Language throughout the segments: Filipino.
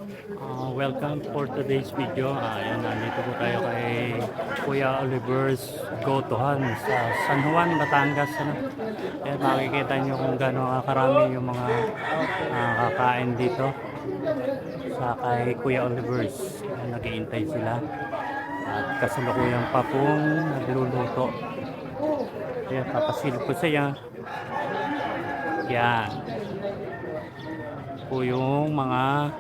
Welcome for today's video. Ayan, nandito po tayo kay Kuya Oliver's Gotohan sa San Juan, Batangas. Ano? Ayan, makikita nyo kung gaano karami yung mga kakain dito sa kay Kuya Oliver's. Nag-iintay sila at kasalukuyan pa pong nagluluto. Ayan, papasilip ko siya. Yan po yung mga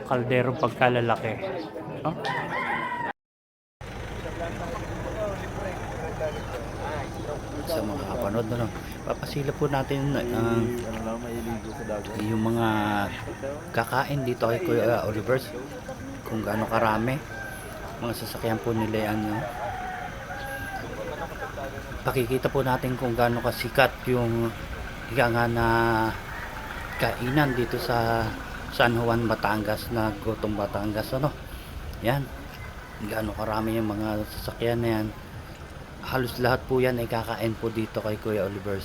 kaldero pagkalalaki. Oh? Sa mga kapanood, no? Papasila po natin yung mga kakain dito kay Kuya Oliver's, kung gaano karami mga sasakyan po nila yan. No? Pakikita po natin kung gaano kasikat yung nga na kainan dito sa San Juan, Batangas, na Gotong Batangas. Ano? Yan. Gaano karami yung mga sasakyan na yan. Halos lahat po yan ay kakain po dito kay Kuya Oliver's.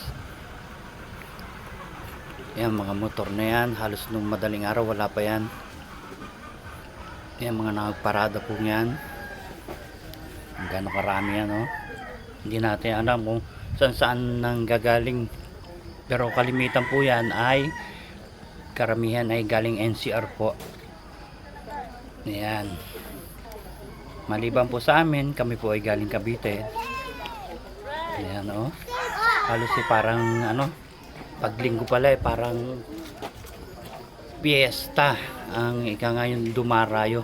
Yan, mga motor na yan. Halos nung madaling araw wala pa yan. Yan, mga nagparada po yan. Gaano karami yan, no? Hindi natin alam kung saan nang gagaling. Pero kalimitan po yan ay karamihan ay galing NCR po. Ayan. Maliban po sa amin, kami po ay galing Cavite. Ayan, oh. Halos parang paglinggo pala parang piyesta ang ika ngayon dumarayo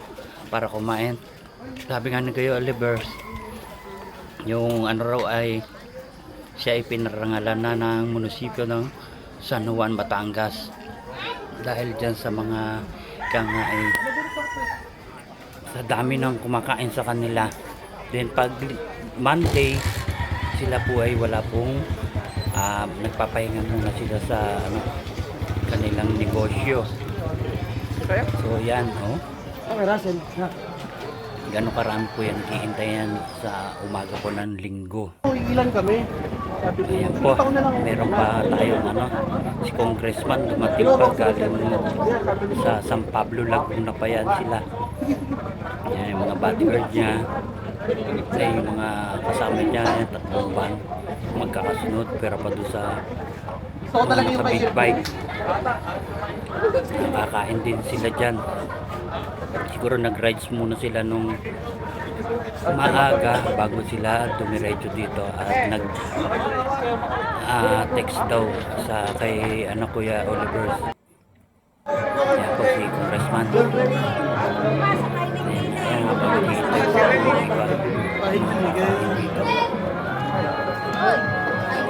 para kumain. Sabi nga ni Kuya Oliver, yung raw ay siya ay pinarangalan na ng munisipyo ng San Juan, Batangas. Dahil dyan sa mga ay sa dami ng kumakain sa kanila. Then pag Monday, sila po ay wala pong nagpapahinga muna sila sa kanilang negosyo. So yan, oh. Gano'ng karami po yan hihintayan sa umaga po ng linggo. Ilan kami? Ayan po, meron pa tayong si Congressman dumating pa galing sa San Pablo, Laguna pa yan sila. Ayan, yung mga bodyguard niya, ay yung mga kasama niya, yung tatlong van magkakasunod, pero pa doon sa big bike. Nakakain din sila dyan. Siguro nag-rides muna sila nung maaga bago sila dumiretso dito at text daw sa kay Kuya Oliver's. Yan po si Congressman. Ayan, habang nag-iintay sa mga iba dito.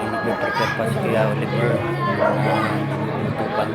Nagpe-prepare pa si Kuya Oliver na lutupan.